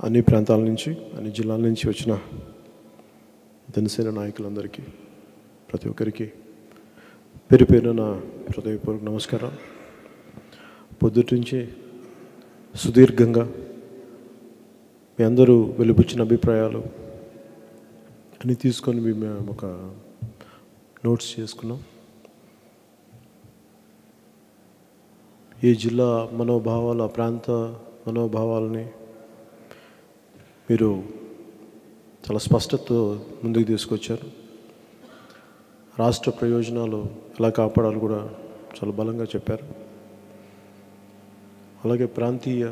అన్ని ప్రాంతాల నుంచి అన్ని జిల్లాల నుంచి వచ్చిన జనసేన నాయకులందరికీ ప్రతి ఒక్కరికి పేరు పేరున నా హృదయపూర్వక నమస్కారం. పొద్దుటి నుంచి సుదీర్ఘంగా మీ అందరూ వెలుబుచ్చిన అభిప్రాయాలు అన్నీ తీసుకొని మేము ఒక నోట్స్ చేసుకున్నాం. ఈ జిల్లా మనోభావాలు, ఆ ప్రాంత మనోభావాలని మీరు చాలా స్పష్టతతో ముందుకు తీసుకొచ్చారు. రాష్ట్ర ప్రయోజనాలు ఎలా కాపాడాలి కూడా చాలా బలంగా చెప్పారు. అలాగే ప్రాంతీయ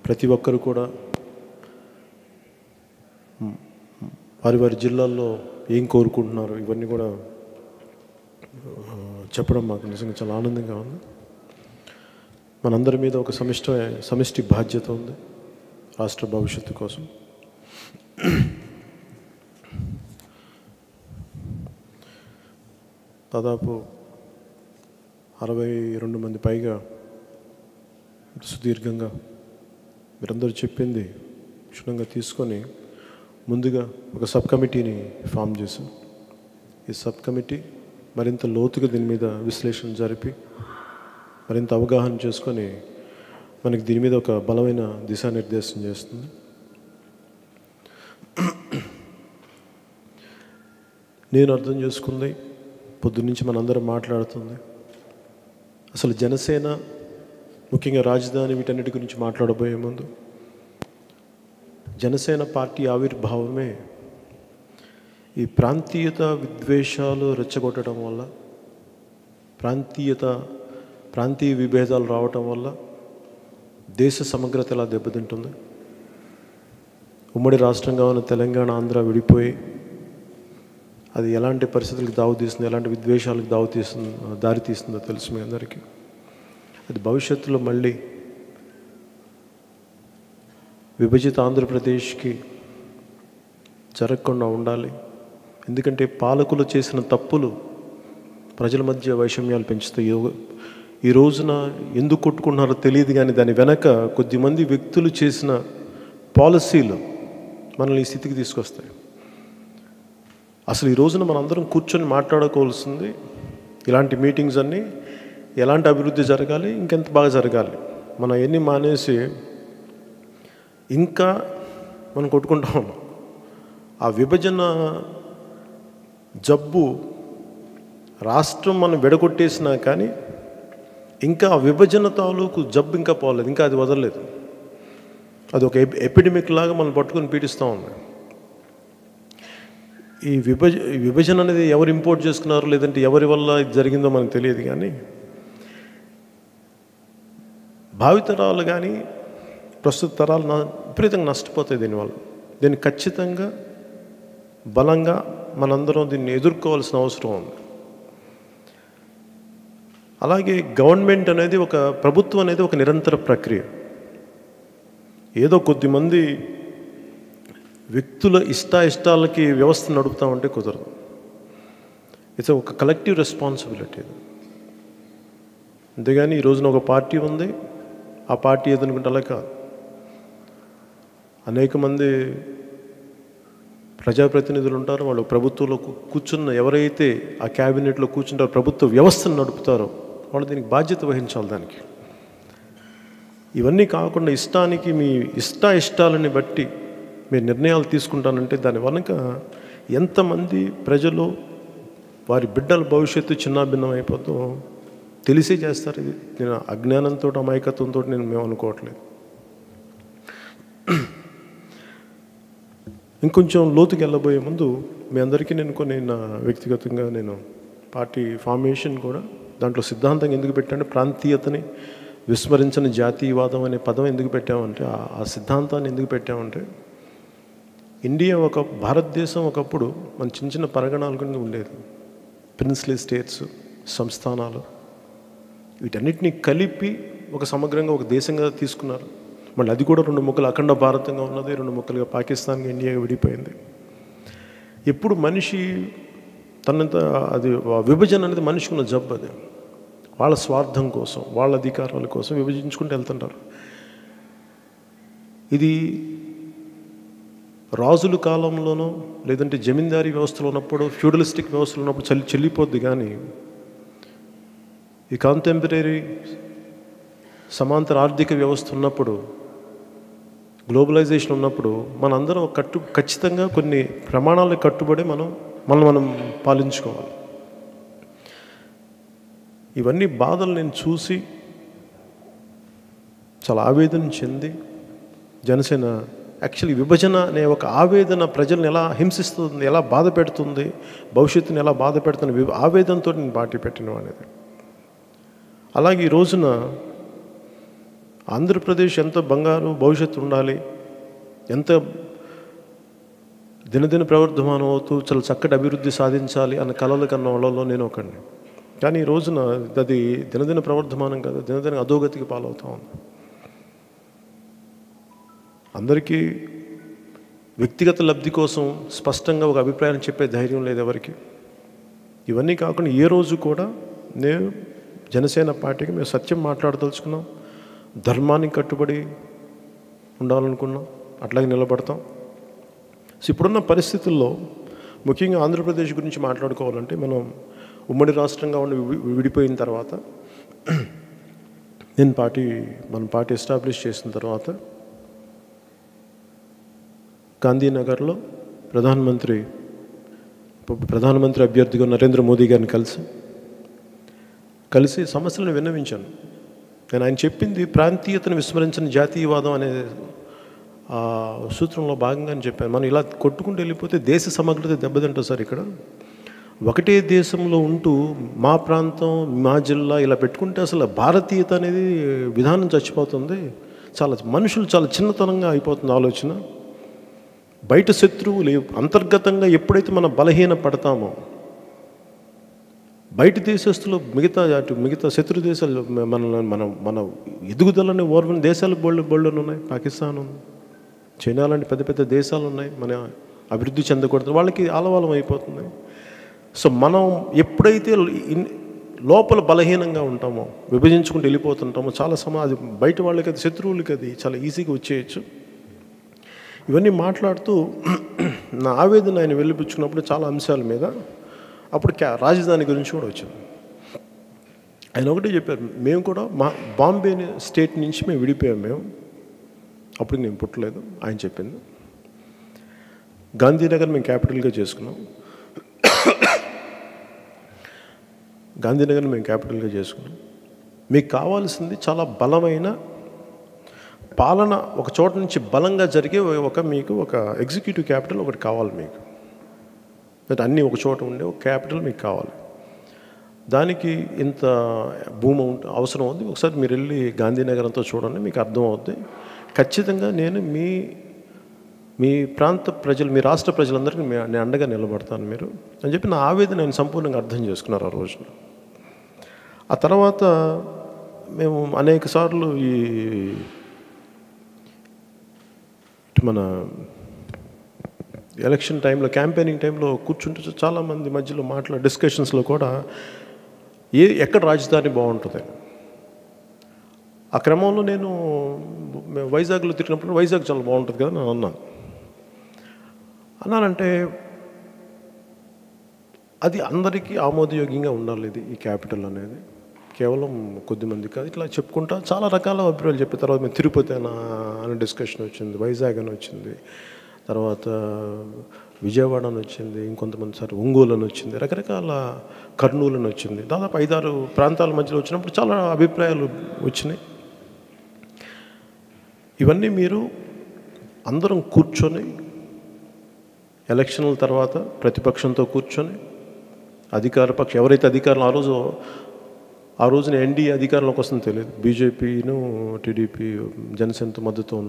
ప్రతి ఒక్కరు కూడా వారి వారి జిల్లాల్లో ఏం కోరుకుంటున్నారు ఇవన్నీ కూడా చెప్పడం మాకు నిజంగా చాలా ఆనందంగా ఉంది. మనందరి మీద ఒక సమిష్టి బాధ్యత ఉంది రాష్ట్ర భవిష్యత్తు కోసం. దాదాపు 62 మంది పైగా సుదీర్ఘంగా మీరందరూ చెప్పింది క్షుణ్ణంగా తీసుకొని ముందుగా ఒక సబ్ కమిటీని ఫామ్ చేశాం. ఈ సబ్ కమిటీ మరింత లోతుగా దీని మీద విశ్లేషణ జరిపి మరింత అవగాహన చేసుకొని మనకి దీని మీద ఒక బలమైన దిశానిర్దేశం చేస్తుంది. నేను అర్థం చేసుకుంది, పొద్దున్నుంచి మనందరం మాట్లాడుతుంది, అసలు జనసేన ముఖ్యంగా రాజధాని వీటన్నిటి గురించి మాట్లాడబోయే ముందు జనసేన పార్టీ ఆవిర్భావమే ఈ ప్రాంతీయత విద్వేషాలు రెచ్చగొట్టడం వల్ల, ప్రాంతీయ విభేదాలు రావటం వల్ల దేశ సమగ్రత ఎలా దెబ్బతింటుంది. ఉమ్మడి రాష్ట్రంగా ఉన్న తెలంగాణ, ఆంధ్ర విడిపోయి అది ఎలాంటి పరిస్థితులకు దారితీస్తుంది, ఎలాంటి విద్వేషాలకు దారితీస్తుందో తెలుసు మీ అందరికీ. అది భవిష్యత్తులో మళ్ళీ విభజిత ఆంధ్రప్రదేశ్కి జరగకుండా ఉండాలి. ఎందుకంటే పాలకులు చేసిన తప్పులు ప్రజల మధ్య వైషమ్యాలు పెంచుతాయి. ఈ రోజున ఎందుకు కొట్టుకుంటున్నారో తెలియదు, కానీ దాని వెనక కొద్దిమంది వ్యక్తులు చేసిన పాలసీలు మనల్ని ఈ స్థితికి తీసుకొస్తాయి. అసలు ఈ రోజున మనందరం కూర్చొని మాట్లాడుకోవాల్సింది ఇలాంటి మీటింగ్స్ అన్నీ ఎలాంటి అభివృద్ధి జరగాలి, ఇంకెంత బాగా జరగాలి. మనం ఎన్ని మానేసి ఇంకా మనం కొట్టుకుంటా ఉన్నాం. ఆ విభజన జబ్బు రాష్ట్రం మనం విడగొట్టేసినా కానీ ఇంకా ఆ విభజన తాలూకు జబ్బు ఇంకా పోలేదు, ఇంకా అది వదలలేదు. అది ఒక ఎపిడమిక్ లాగా మనం పట్టుకొని పీడిస్తూ ఉంది. ఈ విభజన అనేది ఎవరు ఇంపోర్ట్ చేసుకున్నారో లేదంటే ఎవరి వల్ల ఇది జరిగిందో మనకు తెలియదు, కానీ భావితరాలు కానీ ప్రస్తుత తరాలు విపరీతంగా నష్టపోతాయి దీనివల్ల. దీన్ని ఖచ్చితంగా బలంగా మనందరం దీన్ని ఎదుర్కోవాల్సిన అవసరం ఉంది. అలాగే గవర్నమెంట్ అనేది ప్రభుత్వం అనేది ఒక నిరంతర ప్రక్రియ. ఏదో కొద్దిమంది వ్యక్తుల ఇష్టాలకి వ్యవస్థ నడుపుతామంటే కుదరదు. ఇట్స్ ఒక కలెక్టివ్ రెస్పాన్సిబిలిటీ. అంతేగాని ఈ రోజున ఒక పార్టీ ఉంది, ఆ పార్టీ ఏదనుకుంటే అలా కాదు. అనేక మంది ప్రజాప్రతినిధులు ఉంటారు, వాళ్ళు ప్రభుత్వంలో కూర్చున్న ఎవరైతే ఆ క్యాబినెట్లో కూర్చుంటారో, ప్రభుత్వ వ్యవస్థను నడుపుతారో వాళ్ళు దీనికి బాధ్యత వహించాలి. దానికి ఇవన్నీ కాకుండా ఇష్టానికి మీ ఇష్టాలని బట్టి మీరు నిర్ణయాలు తీసుకుంటానంటే దాని వెనుక ఎంతమంది ప్రజలు వారి బిడ్డల భవిష్యత్తు చిన్నాభిన్నం అయిపోతూ తెలిసే చేస్తారు. ఇది నేను అజ్ఞానంతో అమాయకత్వంతో మేము అనుకోవట్లేదు. ఇంకొంచెం లోతుకి వెళ్ళబోయే ముందు మీ అందరికీ నా వ్యక్తిగతంగా నేను పార్టీ ఫార్మేషన్ కూడా దాంట్లో సిద్ధాంతంగా ఎందుకు పెట్టామంటే ప్రాంతీయతని విస్మరించని జాతీయవాదం అనే పదం ఎందుకు పెట్టామంటే, ఆ సిద్ధాంతాన్ని ఎందుకు పెట్టామంటే, భారతదేశం ఒకప్పుడు మన చిన్న పరగణాల కింద ఉండేది. ప్రిన్స్లీ స్టేట్స్, సంస్థానాలు, వీటన్నిటినీ కలిపి ఒక సమగ్రంగా ఒక దేశంగా తీసుకున్నారు. మళ్ళీ అది కూడా 2 ముక్కలు అఖండ భారతంగా ఉన్నది, 2 ముక్కలుగా పాకిస్తాన్గా ఇండియాగా విడిపోయింది. ఎప్పుడు మనిషి అది విభజన అనేది మనిషికి ఉన్న జబ్బు. అది వాళ్ళ స్వార్థం కోసం, వాళ్ళ అధికారాల కోసం విభజించుకుంటూ వెళ్తుంటారు. ఇది రాజుల కాలంలోనో లేదంటే జమీందారీ వ్యవస్థలో ఉన్నప్పుడు, ఫ్యూడలిస్టిక్ వ్యవస్థలో ఉన్నప్పుడు చెల్లిపోద్ది. కానీ ఈ కాంటెంపరీ సమాంతర ఆర్థిక వ్యవస్థ ఉన్నప్పుడు, గ్లోబలైజేషన్ ఉన్నప్పుడు మనందరం ఖచ్చితంగా కొన్ని ప్రమాణాలకు కట్టుబడి మనం పాలించుకోవాలి. ఇవన్నీ బాధలు నేను చూసి చాలా ఆవేదన చెంది, జనసేన యాక్చువల్లీ విభజన అనే ఒక ఆవేదన ప్రజల్ని ఎలా హింసిస్తుంది, ఎలా బాధ పెడుతుంది, భవిష్యత్తుని ఎలా బాధ పెడుతుంది ఆవేదనతో నేను పార్టీ పెట్టిన అనేది. అలాగే ఈ రోజున ఆంధ్రప్రదేశ్ ఎంత బంగారు భవిష్యత్తు ఉండాలి, ఎంత దినదిన ప్రవర్ధమానం అవుతూ చాలా చక్కటి అభివృద్ధి సాధించాలి అన్న కలలు కన్న వాళ్ళలో నేను ఒకడిని. కానీ ఈ రోజున అది దినదిన ప్రవర్ధమానం కాదు, దినదిన అధోగతికి పాలవుతూ ఉంది. అందరికీ వ్యక్తిగత లబ్ధి కోసం స్పష్టంగా ఒక అభిప్రాయం చెప్పే ధైర్యం లేదు ఎవరికి. ఇవన్నీ కాకుండా ఏ రోజు కూడా నేను జనసేన పార్టీకి మేము సత్యం మాట్లాడదలుచుకున్నాం, ధర్మానికి కట్టుబడి ఉండాలనుకున్నాం, అట్లాగే నిలబడతాం. సో ఇప్పుడున్న పరిస్థితుల్లో ముఖ్యంగా ఆంధ్రప్రదేశ్ గురించి మాట్లాడుకోవాలంటే, మనం ఉమ్మడి రాష్ట్రంగా ఉండి విడిపోయిన తర్వాత మన పార్టీ ఎస్టాబ్లిష్ చేసిన తర్వాత గాంధీనగర్లో ప్రధానమంత్రి అభ్యర్థిగా నరేంద్ర మోదీ గారిని కలిసి సమస్యలను విన్నవించాను. నేను ఆయన చెప్పింది ప్రాంతీయతను విస్మరించిన జాతీయవాదం అనే సూత్రంలో భాగంగానే చెప్పాను. మనం ఇలా కొట్టుకుంటూ వెళ్ళిపోతే దేశ సమగ్రత దెబ్బతింటుంది సార్. ఇక్కడ ఒకటే దేశంలో ఉంటూ మా ప్రాంతం, మా జిల్లా ఇలా పెట్టుకుంటే అసలు భారతీయత అనేది విధానం చచ్చిపోతుంది. మనుషులు చాలా చిన్నతనంగా అయిపోతుంది ఆలోచన. బయట శత్రువులు అంతర్గతంగా ఎప్పుడైతే మనం బలహీన పడతామో, బయట దేశస్తులు మిగతా శత్రు దేశాలు మన ఎదుగుదలని ఓర్వని దేశాలు బోళ్ళు ఉన్నాయి. పాకిస్తాన్ ఉంది, చైనా లాంటి పెద్ద పెద్ద దేశాలు ఉన్నాయి, మన అభివృద్ధి చెందకూడదు, వాళ్ళకి ఆలవాలం అయిపోతుంది. సో మనం ఎప్పుడైతే లోపల బలహీనంగా ఉంటామో, విభజించుకుంటూ వెళ్ళిపోతుంటామో, చాలా అది బయట వాళ్ళకి అది శత్రువులకి అది చాలా ఈజీగా వచ్చేయచ్చు. ఇవన్నీ మాట్లాడుతూ నా ఆవేదన ఆయన వెళ్ళిపుచ్చుకున్నప్పుడు చాలా అంశాల మీద, అప్పుడు రాజధాని గురించి కూడా వచ్చింది. ఆయన ఒకటే చెప్పారు, మేము కూడా బాంబే స్టేట్ నుంచి మేము విడిపోయాం. అప్పుడు నేను పుట్టలేదు. ఆయన చెప్పింది గాంధీనగర్ మేము క్యాపిటల్గా చేసుకున్నాం. మీకు కావాల్సింది చాలా బలమైన పాలన, ఒక చోట నుంచి బలంగా జరిగే మీకు ఒక ఎగ్జిక్యూటివ్ క్యాపిటల్ ఒకటి కావాలి. మీకు అన్నీ ఒక చోట ఉండే ఒక క్యాపిటల్ మీకు కావాలి. దానికి ఇంత భూమి అవసరం అవుతుంది. ఒకసారి మీరు వెళ్ళి గాంధీనగర్ అంతా చూడండి, మీకు అర్థం అవుద్ది. ఖచ్చితంగా నేను మీ ప్రాంత ప్రజలు, మీ రాష్ట్ర ప్రజలందరికీ నేను అండగా నిలబడతాను మీరు అని చెప్పి నా ఆవేదన ఆయన సంపూర్ణంగా అర్థం చేసుకున్నారు ఆ రోజున. ఆ తర్వాత మేము అనేక సార్లు మన ఎలక్షన్ టైంలో, క్యాంపెయినింగ్ టైంలో కూర్చుంటే చాలామంది మధ్యలో డిస్కషన్స్లో కూడా ఎక్కడ రాజధాని బాగుంటుంది. ఆ క్రమంలో నేను వైజాగ్లో తిరిగినప్పుడు వైజాగ్ చాలా బాగుంటుంది కదా నేను అన్నానంటే అది అందరికీ ఆమోదయోగ్యంగా ఉండాలి. ఈ క్యాపిటల్ అనేది కేవలం కొద్దిమంది కాదు. ఇట్లా చెప్పుకుంటా చాలా రకాల అభిప్రాయాలు చెప్పిన తర్వాత మేము తిరుపతి అనే డిస్కషన్ వచ్చింది, వైజాగ్ అని వచ్చింది, తర్వాత విజయవాడ అని వచ్చింది, ఇంకొంతమంది సార్ ఒంగోలు అని వచ్చింది, రకరకాల కర్నూలు అని వచ్చింది. దాదాపు 5-6 ప్రాంతాల మధ్యలో వచ్చినప్పుడు చాలా అభిప్రాయాలు వచ్చినాయి. ఇవన్నీ మీరు అందరం కూర్చొని ఎలక్షన్ల తర్వాత ప్రతిపక్షంతో కూర్చొని అధికారపక్షం ఎవరైతే అధికారులు ఆ రోజున ఎన్డీఏ అధికారంలోకి వస్తుందో తెలియదు, బీజేపీను టీడీపీ జనసేనతో మద్దతు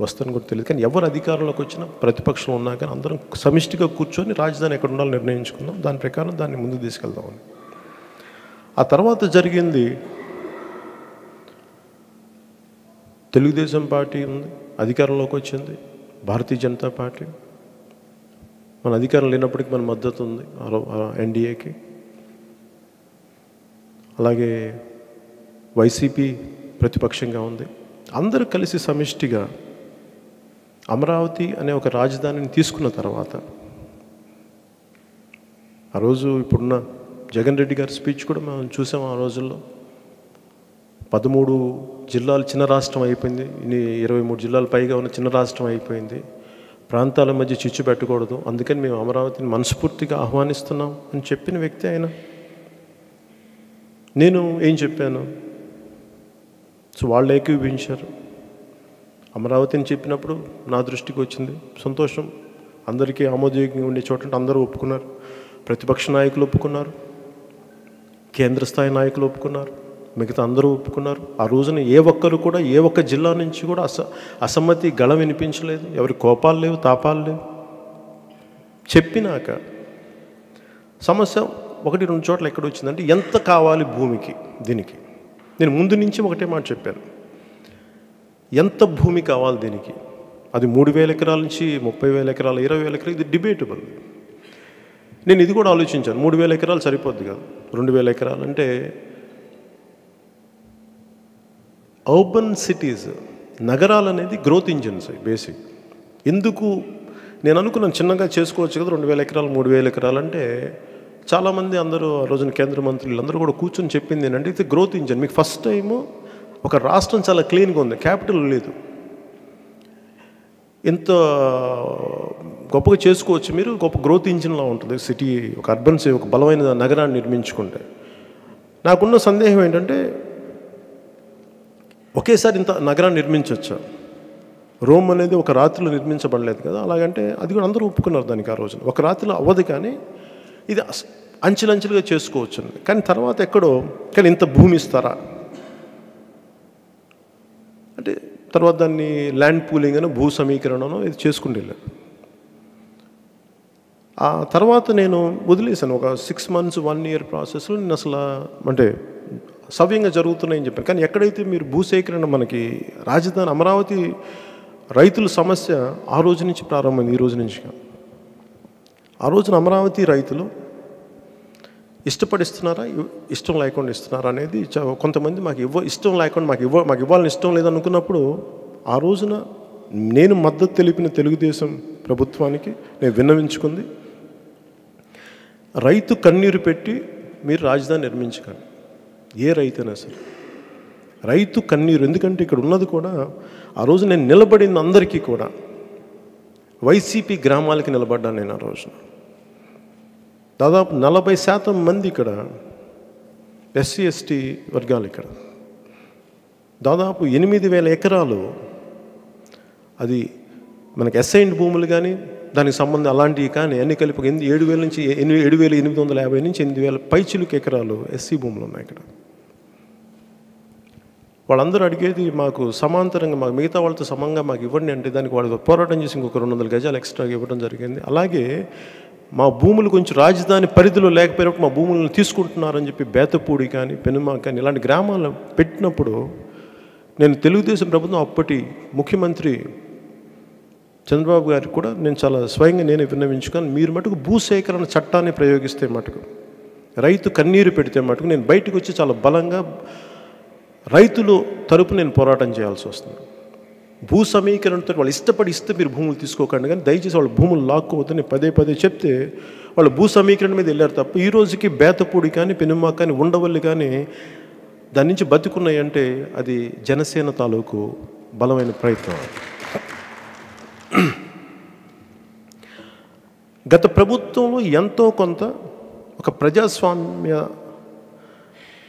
వస్తారని కూడా తెలియదు. కానీ ఎవరు అధికారంలోకి వచ్చినా ప్రతిపక్షంలో ఉన్నా కానీ అందరం సమిష్టిగా కూర్చొని రాజధాని ఎక్కడ ఉండాలో నిర్ణయించుకుందాం, దాని ప్రకారం దాన్ని ముందుకు తీసుకెళ్దామని. ఆ తర్వాత జరిగింది, తెలుగుదేశం పార్టీ ఉంది, అధికారంలోకి వచ్చింది, భారతీయ జనతా పార్టీ మన అధికారం లేనప్పటికీ మన మద్దతు ఉంది ఎన్డీఏకి. అలాగే వైసీపీ ప్రతిపక్షంగా ఉంది. అందరూ కలిసి సమిష్టిగా అమరావతి అనే ఒక రాజధానిని తీసుకున్న తర్వాత ఆ రోజు ఇప్పుడున్న జగన్ రెడ్డి గారి స్పీచ్ కూడా మనం చూసాం. ఆ రోజుల్లో 13 జిల్లాలు చిన్న రాష్ట్రం అయిపోయింది, 23 జిల్లాలు పైగా ఉన్న చిన్న రాష్ట్రం అయిపోయింది, ప్రాంతాల మధ్య చిచ్చు పెట్టకూడదు, అందుకని మేము అమరావతిని మనస్ఫూర్తిగా ఆహ్వానిస్తున్నాం అని చెప్పిన వ్యక్తి ఆయన. నేను ఏం చెప్పాను? సో వాళ్ళు ఏకీభవించారు. అమరావతిని చెప్పినప్పుడు నా దృష్టికి వచ్చింది, సంతోషం. అందరికీ ఆమోదయోగ్యంగా ఉండే చోట అందరూ ఒప్పుకున్నారు. ప్రతిపక్ష నాయకులు ఒప్పుకున్నారు, కేంద్ర స్థాయి నాయకులు ఒప్పుకున్నారు, మిగతా అందరూ ఒప్పుకున్నారు. ఆ రోజున ఏ ఒక్కరు కూడా ఏ ఒక్క జిల్లా నుంచి కూడా అసమ్మతి గళం వినిపించలేదు. ఎవరి కోపాలు లేవు, తాపాలు లేవు. చెప్పినాక సమస్య 1-2 చోట్ల ఎక్కడ వచ్చిందంటే ఎంత కావాలి భూమికి. దీనికి నేను ముందు నుంచి ఒకటే మాట చెప్పాను, ఎంత భూమి కావాలి దీనికి. అది 3,000 ఎకరాల నుంచి 30,000 ఎకరాలు, 20,000 ఎకరాలు, ఇది డిబేటబుల్. నేను ఇది కూడా ఆలోచించాను, 3,000 ఎకరాలు సరిపోద్ది కదా, 2,000 ఎకరాలు అంటే అర్బన్ సిటీస్, నగరాలు అనేది గ్రోత్ ఇంజిన్స్ బేసిక్. ఎందుకు నేను అనుకున్నాను చిన్నగా చేసుకోవచ్చు కదా 2,000 ఎకరాలు 3,000 ఎకరాలు అంటే. చాలామంది అందరూ ఆ రోజున కేంద్ర మంత్రులు అందరూ కూడా కూర్చొని చెప్పింది ఏంటంటే ఇది గ్రోత్ ఇంజిన్. మీకు ఫస్ట్ టైము ఒక రాష్ట్రం చాలా క్లీన్గా ఉంది, క్యాపిటల్ లేదు, ఎంత గొప్పగా చేసుకోవచ్చు మీరు, గొప్ప గ్రోత్ ఇంజిన్లా ఉంటుంది సిటీ. ఒక అర్బన్ ఒక బలమైన నగరాన్ని నిర్మించుకుంటే. నాకున్న సందేహం ఏంటంటే ఒకేసారి ఇంత నగరాన్ని నిర్మించవచ్చా? రోమ్ అనేది ఒక రాత్రిలో నిర్మించబడలేదు కదా, అలాగంటే అది కూడా అందరూ ఒప్పుకున్నారు దానికి. ఆ రోజున ఒక రాత్రిలో అవ్వదు, కానీ ఇది అంచెలంచెలుగా చేసుకోవచ్చు. కానీ తర్వాత ఎక్కడో కానీ ఇంత భూమి ఇస్తారా అంటే తర్వాత దాన్ని ల్యాండ్ పూలింగ్ అని భూ సమీకరణను ఇది చేసుకుంటూ వెళ్ళారు. ఆ తర్వాత నేను వదిలేశాను. ఒక 6 months 1 year ప్రాసెస్లో నేను అసలు అంటే సవ్యంగా జరుగుతున్నాయని చెప్పాను. కానీ ఎక్కడైతే మీరు భూసేకరణ మనకి రాజధాని అమరావతి రైతుల సమస్య ఆ రోజు నుంచి ప్రారంభమైంది, ఈ రోజు నుంచి కాదు. ఆ రోజున అమరావతి రైతులు ఇష్టపడిస్తున్నారా, ఇష్టం లేకుండా ఇస్తున్నారా అనేది కొంతమంది మాకు ఇష్టం లేకుండా మాకు ఇవ్వాలని ఇష్టం లేదనుకున్నప్పుడు ఆ రోజున నేను మద్దతు తెలిపిన తెలుగుదేశం ప్రభుత్వానికి నేను విన్నవించుకుంది, రైతు కన్నీరు పెట్టి మీరు రాజధాని నిర్మించకండి. ఏ రైతైనా సరే రైతు కన్నీరు. ఎందుకంటే ఇక్కడ ఉన్నది కూడా ఆ రోజు నేను నిలబడింది అందరికీ కూడా వైసీపీ గ్రామాలకి నిలబడ్డాను నేను. ఆ రోజున దాదాపు 40% మంది ఇక్కడ ఎస్సీ ఎస్టీ వర్గాలు. ఇక్కడ దాదాపు 8,000 ఎకరాలు అది మనకి అసైన్డ్ భూములు కానీ దానికి సంబంధం అలాంటివి కానీ అన్ని కలిపి 7,000 నుంచి 7,850 నుంచి 8,000 పైచిలుకు ఎకరాలు ఎస్సీ భూములు ఉన్నాయి ఇక్కడ. వాళ్ళందరూ అడిగేది మాకు సమాంతరంగా మాకు మిగతా వాళ్ళతో సమంగా మాకు ఇవ్వండి అంటే దానికి వాళ్ళు పోరాటం చేసి ఇంకొక 200 గజాలు ఎక్స్ట్రాగా ఇవ్వడం జరిగింది. అలాగే మా భూములు కొంచెం రాజధాని పరిధిలో లేకపోయినప్పుడు మా భూములను తీసుకుంటున్నారని చెప్పి బేతపూడి కానీ పెనుమాక కానీ ఇలాంటి గ్రామాలు పెట్టినప్పుడు నేను తెలుగుదేశం ప్రభుత్వం అప్పటి ముఖ్యమంత్రి చంద్రబాబు గారికి కూడా నేను చాలా స్వయంగా నేనే విన్నవించుకొని మీరు మటుకు భూసేకరణ చట్టాన్ని ప్రయోగిస్తే మటుకు రైతు కన్నీరు పెడితే మటుకు నేను బయటకు వచ్చి చాలా బలంగా రైతులు తరపు నేను పోరాటం చేయాల్సి వస్తుంది. భూ సమీకరణతో వాళ్ళు ఇష్టపడి ఇస్తే మీరు భూములు తీసుకోకండి, కానీ దయచేసి వాళ్ళు భూములు లాక్కోవద్దని పదే చెప్తే వాళ్ళు భూ సమీకరణ మీద వెళ్ళారు తప్ప ఈ రోజుకి బేతపూడి కానీ పెనుమాక కానీ ఉండవల్లి కానీ దాని నుంచి బతుకున్నాయి అంటే అది జనసేన తాలూకు బలమైన ప్రయత్నం. గత ప్రభుత్వంలో ఎంతో కొంత ఒక ప్రజాస్వామ్య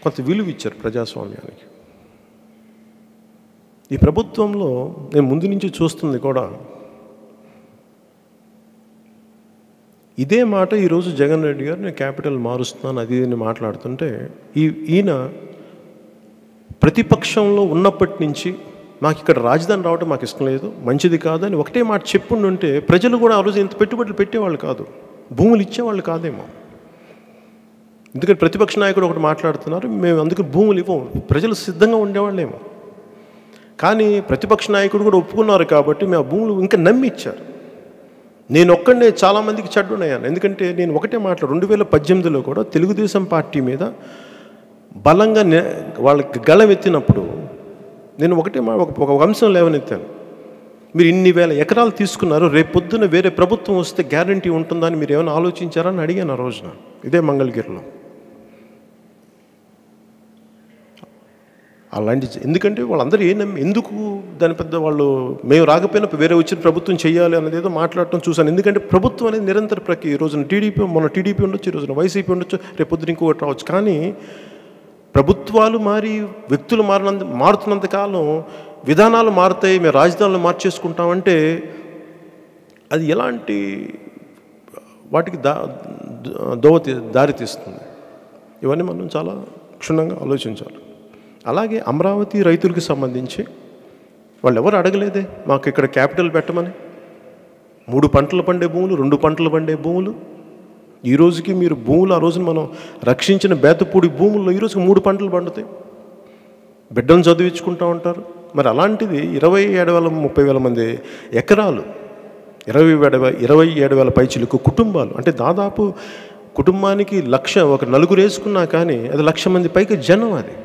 కొంత విలువ ఇచ్చారు ప్రజాస్వామ్యానికి. ఈ ప్రభుత్వంలో నేను ముందు నుంచి చూస్తుంది కూడా ఇదే మాట. ఈరోజు జగన్ రెడ్డి గారు నేను క్యాపిటల్ మారుస్తున్నాను అది అని మాట్లాడుతుంటే ఈయన ప్రతిపక్షంలో ఉన్నప్పటి నుంచి నాకు ఇక్కడ రాజధాని రావడం మాకు ఇష్టం లేదు, మంచిది కాదని ఒకటే మాట చెప్పుండుంటే ప్రజలు కూడా ఆ రోజు ఇంత పెట్టుబడులు పెట్టేవాళ్ళు కాదు, భూములు ఇచ్చేవాళ్ళు కాదేమో. ఎందుకంటే ప్రతిపక్ష నాయకుడు ఒకటి మాట్లాడుతున్నారు, మేము అందుకు భూములు ఇవ్వము, ప్రజలు సిద్ధంగా ఉండేవాళ్ళేమో. కానీ ప్రతిపక్ష నాయకుడు కూడా ఒప్పుకున్నారు కాబట్టి మేము ఆ భూములు ఇంకా నమ్మి ఇచ్చారు. నేను ఒక్కడే చాలామందికి చెడ్డునయ్యాను. ఎందుకంటే నేను ఒకటే మాట్లాడు 2018లో కూడా తెలుగుదేశం పార్టీ మీద బలంగా వాళ్ళకి గళం ఎత్తినప్పుడు నేను ఒకటే ఒక అంశం లేవనెత్తాను. మీరు ఇన్ని వేల ఎకరాలు తీసుకున్నారు, రేపు పొద్దున వేరే ప్రభుత్వం వస్తే గ్యారంటీ ఉంటుందా అని మీరు ఏమైనా ఆలోచించారా అని అడిగాను ఆ రోజున ఇదే మంగళగిరిలో. అలాంటి ఎందుకంటే వాళ్ళందరూ ఎందుకు దాని పెద్ద వాళ్ళు మేము రాకపోయినా వేరే వచ్చిన ప్రభుత్వం చేయాలి అనేది ఏదో మాట్లాడటం చూశాను. ఎందుకంటే ప్రభుత్వం అనేది నిరంతర ప్రక్రియ. ఈ రోజున టీడీపీ ఉండొచ్చు, ఈ రోజున వైసీపీ ఉండొచ్చు, రేపు పొద్దున ఇంకొకటి రావచ్చు. కానీ ప్రభుత్వాలు మారి వ్యక్తులు మారుతున్నంత కాలం విధానాలు మారుతాయి, మేము రాజధానులు మార్చేసుకుంటామంటే అది ఎలాంటి వాటికి దారి తీస్తుంది. ఇవన్నీ మనం చాలా క్షుణ్ణంగా ఆలోచించాలి. అలాగే అమరావతి రైతులకు సంబంధించి వాళ్ళు ఎవరు అడగలేదే మాకు ఇక్కడ క్యాపిటల్ పెట్టమని. 3 పంటలు పండే భూములు, 2 పంటలు పండే భూములు, ఈ రోజుకి మీరు భూములు ఆ రోజున మనం రక్షించిన బేతపూడి భూముల్లో ఈ రోజుకి 3 పంటలు పండుతాయి. బిడ్డను చదివించుకుంటూ ఉంటారు. మరి అలాంటిది 27,000-30,000 మంది ఎకరాలు, 27,000 పైచిలకు కుటుంబాలు, అంటే దాదాపు కుటుంబానికి 1,00,000 ఒక నలుగురు వేసుకున్నా కానీ అది 1,00,000 మంది పైకి జనం. అది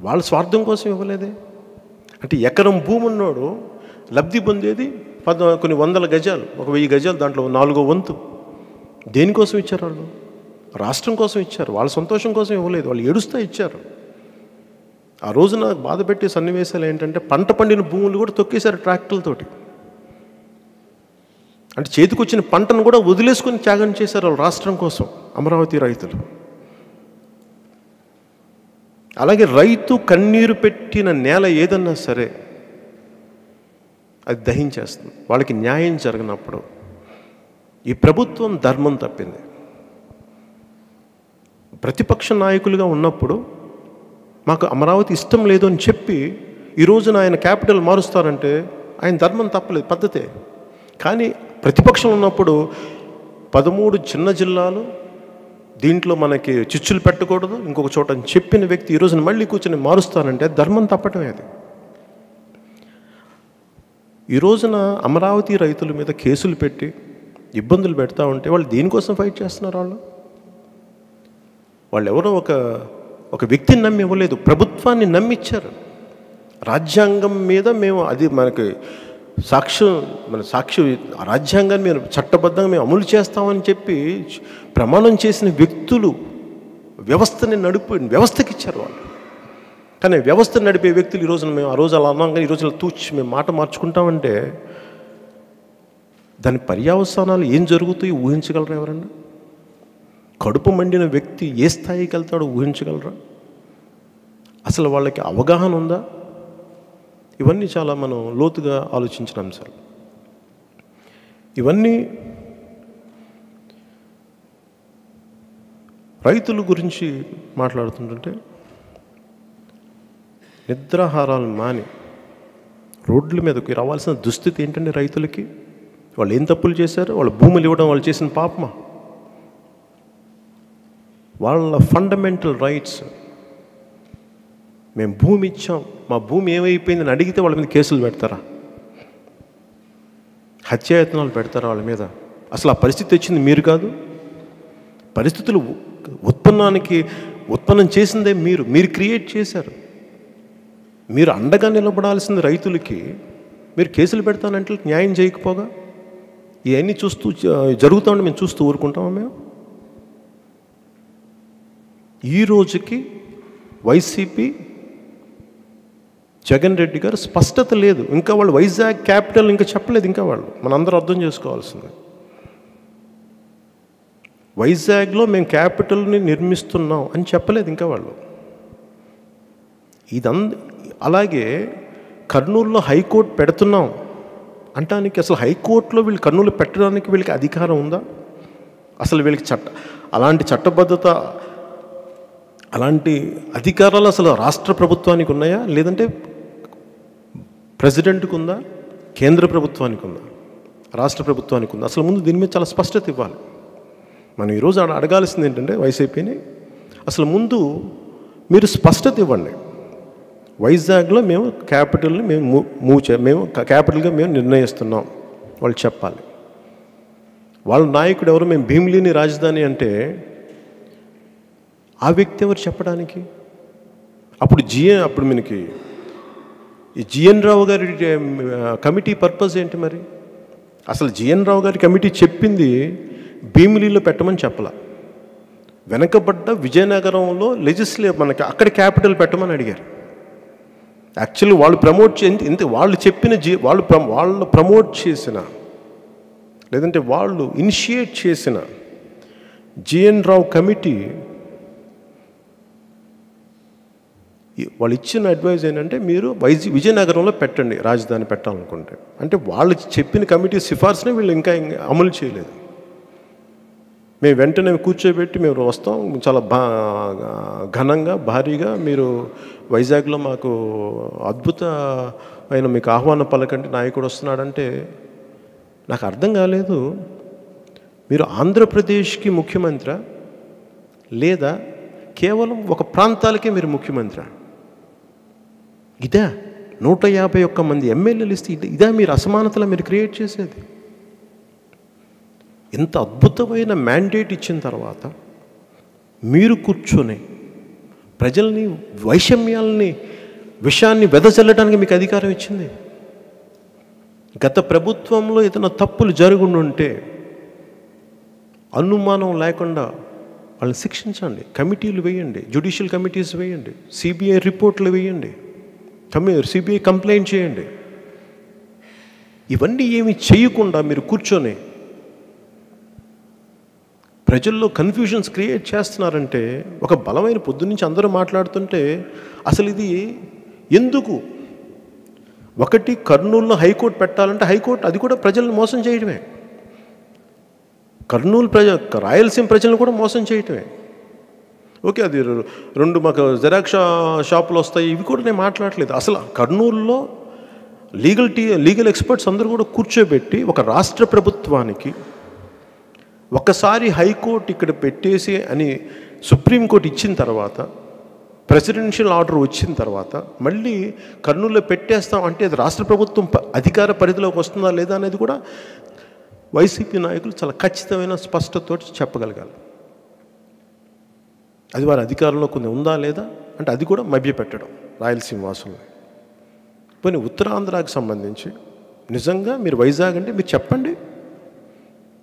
వాళ్ళ స్వార్థం కోసం ఇవ్వలేదే. అంటే ఎకరం భూమి ఉన్నోడు లబ్ధి పొందేది కొన్ని వందల గజాలు, ఒక 1000 గజాలు, దాంట్లో 4వ వంతు దేనికోసం ఇచ్చారు? వాళ్ళు రాష్ట్రం కోసం ఇచ్చారు, వాళ్ళ సంతోషం కోసం ఇవ్వలేదు. వాళ్ళు ఏడుస్తూ ఇచ్చారు. ఆ రోజున బాధ పెట్టే సన్నివేశాలు ఏంటంటే పంట పండిన భూములు కూడా తొక్కేశారు ట్రాక్టర్లతోటి. అంటే చేతికొచ్చిన పంటను కూడా వదిలేసుకొని త్యాగం చేశారు వాళ్ళు రాష్ట్రం కోసం అమరావతి రైతులు. అలాగే రైతు కన్నీరు పెట్టిన నేల ఏదన్నా సరే అది దహించేస్తుంది వాళ్ళకి న్యాయం జరగనప్పుడు. ఈ ప్రభుత్వం ధర్మం తప్పింది. ప్రతిపక్ష నాయకులుగా ఉన్నప్పుడు మాకు అమరావతి ఇష్టం లేదు అని చెప్పి ఈ రోజున ఆయన క్యాపిటల్ మారుస్తారంటే ఆయన ధర్మం తప్పలేదు, పద్ధతే. కానీ ప్రతిపక్షం ఉన్నప్పుడు 13 చిన్న జిల్లాలు, దీంట్లో మనకి చిచ్చులు పెట్టకూడదు ఇంకొక చోట అని చెప్పిన వ్యక్తి ఈ రోజున మళ్ళీ కూర్చొని మారుస్తానంటే ధర్మం తప్పటమే అది. ఈ రోజున అమరావతి రైతుల మీద కేసులు పెట్టి ఇబ్బందులు పెడతా ఉంటే వాళ్ళు దేనికోసం ఫైట్ చేస్తున్నారు? వాళ్ళు ఎవరో ఒక వ్యక్తిని నమ్మి ఇవ్వలేదు, ప్రభుత్వాన్ని నమ్మిచ్చారు. రాజ్యాంగం మీద మేము అది మనకి సాక్షి రాజ్యాంగాన్ని మేము చట్టబద్ధంగా మేము అమలు చేస్తామని చెప్పి ప్రమాణం చేసిన వ్యక్తులు వ్యవస్థకి ఇచ్చారు వాళ్ళు. కానీ వ్యవస్థను నడిపే వ్యక్తులు ఈ రోజున మేము ఆ రోజు అలా అన్నాం కానీ ఈ రోజున తూచి మేము మాట మార్చుకుంటామంటే దాని పర్యవసానాలు ఏం జరుగుతాయో ఊహించగలరా ఎవరన్నా? కడుపు మండిన వ్యక్తి ఏ స్థాయికి వెళ్తాడో ఊహించగలరా? అసలు వాళ్ళకి అవగాహన ఉందా? ఇవన్నీ చాలా మనం లోతుగా ఆలోచించిన అంశాలు. ఇవన్నీ రైతుల గురించి మాట్లాడుతుంటే నిద్రాహారాలు మాని రోడ్ల మీదకి రావాల్సిన దుస్థితి ఏంటంటే రైతులకి. వాళ్ళు ఏం తప్పులు చేశారు? వాళ్ళ భూములు ఇవ్వడం వాళ్ళు చేసిన పాపమా? వాళ్ళ ఫండమెంటల్ రైట్స్, మేము భూమి ఇచ్చాం, మా భూమి ఏమైపోయిందని అడిగితే వాళ్ళ మీద కేసులు పెడతారా? హత్యాయత్నాలు పెడతారా వాళ్ళ మీద? అసలు ఆ పరిస్థితి వచ్చింది మీరు కాదు. పరిస్థితులు ఉత్పన్నం చేసిందే మీరు క్రియేట్ చేశారు. మీరు అండగా నిలబడాల్సింది రైతులకి మీరు కేసులు పెడతానంటే న్యాయం చేయకపోగా ఇవన్నీ జరుగుతూ ఉంటే మేము చూస్తూ ఊరుకుంటామా? మేము ఈ రోజుకి వైసీపీ జగన్ రెడ్డి గారు స్పష్టత లేదు. ఇంకా వాళ్ళు వైజాగ్ క్యాపిటల్ ఇంకా చెప్పలేదు. ఇంకా వాళ్ళు మనందరూ అర్థం చేసుకోవాల్సింది, వైజాగ్లో మేము క్యాపిటల్ని నిర్మిస్తున్నాం అని చెప్పలేదు ఇంకా వాళ్ళు. అలాగే కర్నూలులో హైకోర్టు పెడుతున్నాం అంటానికి అసలు హైకోర్టులో వీళ్ళు కర్నూలు పెట్టడానికి వీళ్ళకి అధికారం ఉందా? అసలు వీళ్ళకి అలాంటి చట్టబద్ధత, అలాంటి అధికారాలు అసలు రాష్ట్ర ప్రభుత్వానికి ఉన్నాయా? లేదంటే ప్రెసిడెంట్కి ఉందా? కేంద్ర ప్రభుత్వానికి ఉందా? రాష్ట్ర ప్రభుత్వానికి ఉందా? అసలు ముందు దీని మీద చాలా స్పష్టత ఇవ్వాలి. మనం ఈరోజు అడగాల్సింది ఏంటంటే వైసీపీని, అసలు ముందు మీరు స్పష్టత ఇవ్వండి. వైజాగ్లో మేము క్యాపిటల్ని మేము క్యాపిటల్గా మేము నిర్ణయిస్తున్నాం వాళ్ళు చెప్పాలి. వాళ్ళ నాయకుడు ఎవరు? మేము భీమిలిని రాజధాని అంటే ఆ వ్యక్తి ఎవరు చెప్పడానికి? అప్పుడు మనకి ఈ జిఎన్ రావు గారి కమిటీ పర్పస్ ఏంటి మరి? అసలు జిఎన్ రావు గారి కమిటీ చెప్పింది భీమిలీలో పెట్టమని చెప్పాల. వెనకబడ్డ విజయనగరంలో మనకి అక్కడ క్యాపిటల్ పెట్టమని అడిగారు. యాక్చువల్లీ వాళ్ళు వాళ్ళు చెప్పిన వాళ్ళు ప్రమోట్ చేసిన, లేదంటే వాళ్ళు ఇనిషియేట్ చేసిన జిఎన్ రావు కమిటీ వాళ్ళు ఇచ్చిన అడ్వైజ్ ఏంటంటే మీరు విజయనగరంలో పెట్టండి రాజధాని పెట్టాలనుకుంటే. అంటే వాళ్ళు చెప్పిన కమిటీ సిఫార్సుని వీళ్ళు ఇంకా అమలు చేయలేదు. మేము వెంటనే కూర్చోబెట్టి మేము వస్తాం, చాలా ఘనంగా భారీగా మీరు వైజాగ్లో మాకు అద్భుతమైన మీకు ఆహ్వానం పలకండి నాయకుడు వస్తున్నాడంటే నాకు అర్థం కాలేదు. మీరు ఆంధ్రప్రదేశ్కి ముఖ్యమంత్రి లేదా కేవలం ఒక ప్రాంతాలకే మీరు ముఖ్యమంత్రి? ఇదా 151 మంది ఎమ్మెల్యేలు ఇస్తే ఇదా మీరు అసమానతలు మీరు క్రియేట్ చేసేది? ఇంత అద్భుతమైన మ్యాండేట్ ఇచ్చిన తర్వాత మీరు కూర్చొని ప్రజల్ని విషయాన్ని వెదజల్లడానికి మీకు అధికారం ఇచ్చింది. గత ప్రభుత్వంలో ఏదైనా తప్పులు జరుగుండుంటే అనుమానం లేకుండా వాళ్ళని శిక్షించండి, కమిటీలు వేయండి, జ్యుడిషియల్ కమిటీస్ వేయండి, సిబిఐ రిపోర్ట్లు వేయండి, సిబిఐ కంప్లైంట్ చేయండి. ఇవన్నీ ఏమి చేయకుండా మీరు కూర్చొని ప్రజల్లో కన్ఫ్యూజన్స్ క్రియేట్ చేస్తున్నారంటే, ఒక బలమైన పొద్దున్నుంచి అందరూ మాట్లాడుతుంటే అసలు ఇది ఎందుకు? ఒకటి, కర్నూలులో హైకోర్టు పెట్టాలంటే హైకోర్టు అది కూడా ప్రజలను మోసం చేయడమే. కర్నూలు రాయలసీమ ప్రజలను కూడా మోసం చేయటమే. ఓకే, అది 2 మాకు జెరాక్స్ షాపులు వస్తాయి, ఇవి కూడా నేను మాట్లాడలేదు. అసలు కర్నూలులో లీగల్ ఎక్స్పర్ట్స్ అందరూ కూడా కూర్చోబెట్టి ఒక రాష్ట్ర ప్రభుత్వానికి ఒక్కసారి హైకోర్టు ఇక్కడ పెట్టేసి అని సుప్రీంకోర్టు ఇచ్చిన తర్వాత, ప్రెసిడెన్షియల్ ఆర్డర్ వచ్చిన తర్వాత మళ్ళీ కర్నూలులో పెట్టేస్తాం అంటే అది రాష్ట్ర ప్రభుత్వం అధికార పరిధిలోకి వస్తుందా లేదా అనేది కూడా వైసీపీ నాయకులు చాలా ఖచ్చితమైన స్పష్టతతో చెప్పగలగాలి. అది వారి అధికారంలో కొన్ని ఉందా లేదా అంటే అది కూడా మభ్యపెట్టడం రాయలసీమ వాసులు. పోనీ ఉత్తరాంధ్రాకి సంబంధించి నిజంగా మీరు వైజాగ్ అంటే మీరు చెప్పండి,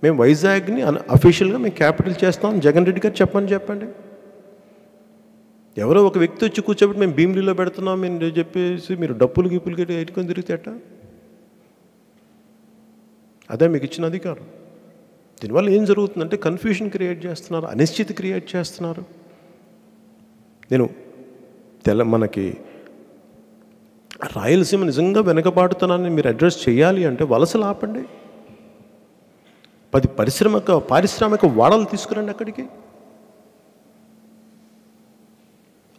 మేము వైజాగ్ని అఫీషియల్గా మేము క్యాపిటల్ చేస్తాం జగన్ రెడ్డి గారు చెప్పండి. ఎవరో ఒక వ్యక్తి వచ్చి కూర్చోబెట్టి మేము భీమిలీలో పెడుతున్నాం మీరు చెప్పేసి మీరు డప్పులు గిప్పులు గట్టి ఎట్టుకొని తిరిగితేట అదే మీకు ఇచ్చిన అధికారం. దీనివల్ల ఏం జరుగుతుందంటే కన్ఫ్యూషన్ క్రియేట్ చేస్తున్నారు, అనిశ్చితి క్రియేట్ చేస్తున్నారు. నేను మనకి రాయలసీమ నిజంగా వెనకబాటుతనాన్ని మీరు అడ్రస్ చేయాలి అంటే వలసలు ఆపండి, 10 పారిశ్రామిక వాడలు తీసుకురండి అక్కడికి.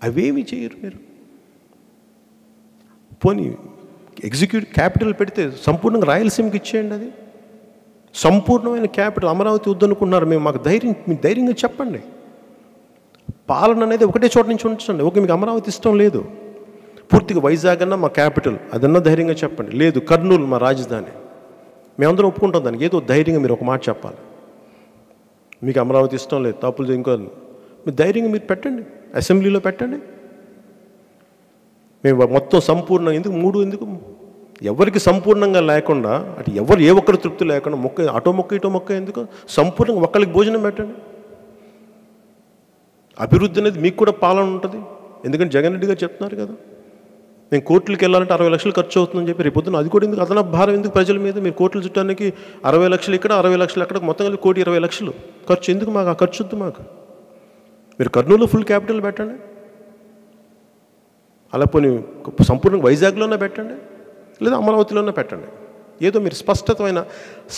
అవేమి చేయరు మీరు. పోనీ ఎగ్జిక్యూటివ్ క్యాపిటల్ పెడితే సంపూర్ణంగా రాయలసీమకి ఇచ్చేయండి. అది సంపూర్ణమైన క్యాపిటల్ అమరావతి వద్దనుకున్నారు. మాకు మీరు ధైర్యంగా చెప్పండి. పాలన అనేది ఒకటే చోట నుంచి ఉంచండి. ఓకే, మీకు అమరావతి ఇష్టం లేదు, పూర్తిగా వైజాగ్ అన్న మా క్యాపిటల్ అదన్నా ధైర్యంగా చెప్పండి. లేదు, కర్నూలు మా రాజధాని, మేమందరం ఒప్పుకుంటాం దానికి. ఏదో ధైర్యంగా మీరు ఒక మాట చెప్పాలి. మీకు అమరావతి ఇష్టం లేదు, తప్పులు ఇంకో మీరు ధైర్యంగా మీరు పెట్టండి, అసెంబ్లీలో పెట్టండి. మేము మొత్తం సంపూర్ణంగా ఎందుకు ఎవరికి సంపూర్ణంగా లేకుండా అటు ఏ ఒక్కరు తృప్తి లేకుండా అటో మొక్క ఎందుకు సంపూర్ణంగా ఒక్కరికి భోజనం పెట్టండి. అభివృద్ధి అనేది మీకు కూడా పాలన ఉంటుంది. ఎందుకంటే జగన్ రెడ్డి గారు చెప్తున్నారు కదా, మేము కోర్టులకు వెళ్ళాలంటే 60 లక్షలు ఖర్చు అవుతుందని చెప్పి రేపొద్దున అది కూడా ఎందుకు అదనపు భారం ఎందుకు ప్రజల మీద? మీరు కోర్టులు చుట్టానికి 60 లక్షలు ఇక్కడ 60 లక్షలు అక్కడ మొత్తం కలిపి 1,20 లక్షలు ఖర్చు ఎందుకు? మాకు ఆ ఖర్చు వద్దు. మాకు మీరు కర్నూలులో ఫుల్ క్యాపిటల్ పెట్టండి, అలా పోనీ సంపూర్ణంగా వైజాగ్లోనే పెట్టండి, లేదా అమరావతిలోనే పెట్టండి. ఏదో మీరు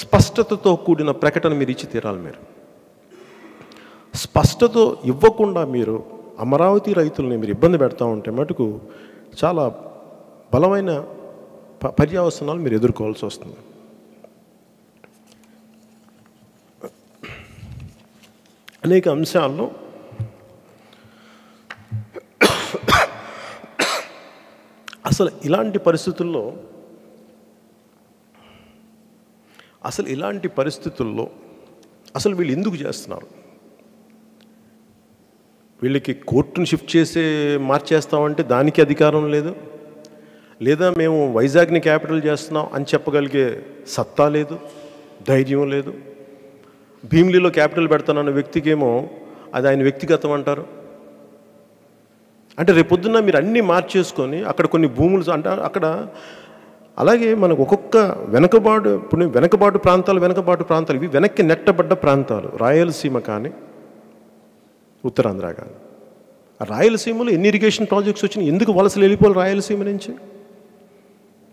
స్పష్టతతో కూడిన ప్రకటన మీరు ఇచ్చి తీరాలి. మీరు స్పష్టత ఇవ్వకుండా మీరు అమరావతి రైతులని మీరు ఇబ్బంది పెడతా ఉంటే మటుకు చాలా బలమైన పర్యవసనాలు మీరు ఎదుర్కోవాల్సి వస్తుంది. అనేక అంశాల్లో అసలు ఇలాంటి పరిస్థితుల్లో అసలు వీళ్ళు ఎందుకు చేస్తున్నారు? వీళ్ళకి కోర్టును షిఫ్ట్ మార్చేస్తామంటే దానికి అధికారం లేదు, లేదా మేము వైజాగ్ని క్యాపిటల్ చేస్తున్నాం అని చెప్పగలిగే సత్తా లేదు, ధైర్యం లేదు. భీమిలీలో క్యాపిటల్ పెడతానన్న వ్యక్తికేమో అది ఆయన వ్యక్తిగతం అంటారు. అంటే రేపొద్దున మీరు అన్నీ మార్చేసుకొని అక్కడ కొన్ని భూములు అంటే అక్కడ అలాగే మనకు ఒక్కొక్క వెనకబాటు ప్రాంతాలు ఇవి వెనక్కి నెట్టబడ్డ ప్రాంతాలు. రాయలసీమ కానీ ఉత్తరాంధ్ర కానీ. రాయలసీమలో ఎన్ని ఇరిగేషన్ ప్రాజెక్ట్స్ వచ్చినాయి? ఎందుకు వలసలు వెళ్ళిపోవాలి రాయలసీమ నుంచి?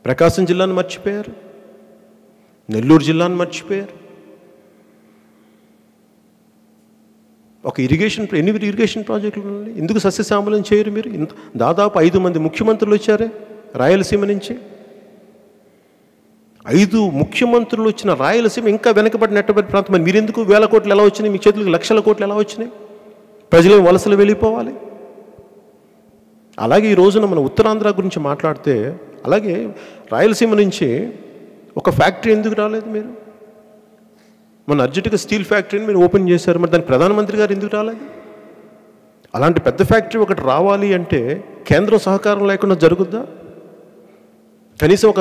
ప్రకాశం జిల్లాను మర్చిపోయారు, నెల్లూరు జిల్లాను మర్చిపోయారు. ఎన్ని ఇరిగేషన్ ప్రాజెక్టులు ఉన్నాయి? ఎందుకు సస్యశ్యామలం చేయరు మీరు? దాదాపు 5 మంది ముఖ్యమంత్రులు వచ్చారే రాయలసీమ నుంచి. 5 ముఖ్యమంత్రులు వచ్చిన రాయలసీమ ఇంకా వెనకబడి నెట్టబడి ప్రాంతం. మరి మీరెందుకు వేల కోట్లు ఎలా వచ్చినాయి? మీ చేతులకు లక్షల కోట్లు ఎలా వచ్చినాయి? ప్రజలు వలసలు వెళ్ళిపోవాలి. అలాగే ఈ రోజున మన ఉత్తరాంధ్ర గురించి మాట్లాడితే, అలాగే రాయలసీమ నుంచి ఒక ఫ్యాక్టరీ ఎందుకు రాలేదు మీరు? మన అర్జెంటుగా స్టీల్ ఫ్యాక్టరీని మీరు ఓపెన్ చేశారు, మరి దానికి ప్రధానమంత్రి గారు ఎందుకు రాలేదు? అలాంటి పెద్ద ఫ్యాక్టరీ ఒకటి రావాలి అంటే కేంద్రం సహకారం లేకుండా జరుగుద్దా? కనీసం ఒక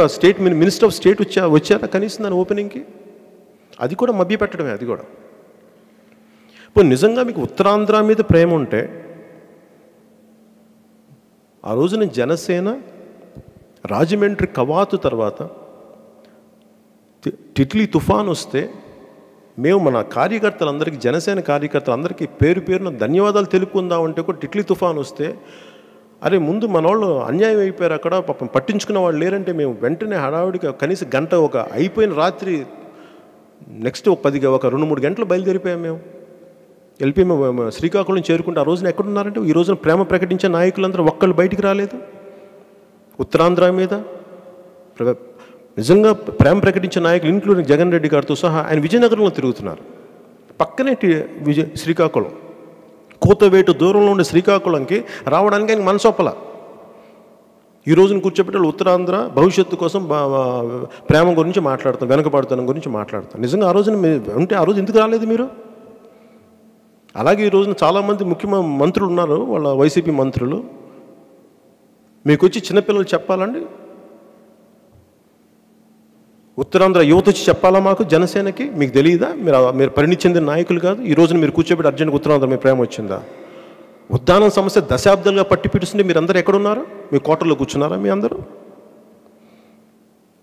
మినిస్టర్ ఆఫ్ స్టేట్ వచ్చారా కనీసం దాని ఓపెనింగ్కి? అది కూడా మభ్య పెట్టడమే. అది కూడా ఇప్పుడు నిజంగా మీకు ఉత్తరాంధ్ర మీద ప్రేమ ఉంటే, ఆ రోజున జనసేన రాజమండ్రి కవాతు తర్వాత టిట్లీ తుఫాన్ వస్తే మేము మన కార్యకర్తలందరికీ, జనసేన కార్యకర్తలందరికీ పేరు పేరున ధన్యవాదాలు తెలుపుకుందామంటే కూడా టిట్లీ తుఫాన్ వస్తే, అరే ముందు మన వాళ్ళు అన్యాయం అయిపోయారు అక్కడ, పాపం పట్టించుకున్న వాళ్ళు లేరంటే మేము వెంటనే హడావుడిగా కనీసం గంట అయిపోయిన రాత్రి నెక్స్ట్ ఒక 2-3 గంటలు బయలుదేరిపోయాం. మేము వెళ్ళిపోయి శ్రీకాకుళం చేరుకుంటే ఆ రోజున ఎక్కడున్నారంటే, ఈ రోజున ప్రేమ ప్రకటించే నాయకులందరూ ఒక్కళ్ళు బయటికి రాలేదు. ఉత్తరాంధ్ర మీద నిజంగా ప్రేమ ప్రకటించే నాయకులు ఇంక్లూడింగ్ జగన్ రెడ్డి గారితో సహా ఆయన విజయనగరంలో తిరుగుతున్నారు. పక్కనే శ్రీకాకుళం, కూతవేటు దూరంలో ఉండే శ్రీకాకుళంకి రావడానికి ఆయన మనసొప్పల. ఈ రోజున కూర్చోబెట్టాలి ఉత్తరాంధ్ర భవిష్యత్తు కోసం ప్రేమ గురించి మాట్లాడతాం, వెనకబడుతనం గురించి మాట్లాడతాం. నిజంగా ఆ రోజున ఉంటే ఆ రోజు ఎందుకు రాలేదు మీరు? అలాగే ఈ రోజున చాలామంది మంత్రులు ఉన్నారు, వాళ్ళ వైసీపీ మంత్రులు. మీకు వచ్చి చిన్నపిల్లలు చెప్పాలండి, ఉత్తరాంధ్ర యువత వచ్చి చెప్పాలా మాకు జనసేనకి? మీకు తెలియదా? మీరు పరిణితి చెందిన నాయకులు కాదు. ఈ రోజున మీరు కూర్చోబెట్టి అర్జెంట్గా ఉత్తరాంధ్ర మీ ప్రేమ వచ్చిందా? ఉద్దానం సమస్య దశాబ్దాలుగా పట్టి పిడుస్తుంటే మీరు అందరూ ఎక్కడున్నారు? మీ కోటల్లో కూర్చున్నారా? మీ అందరూ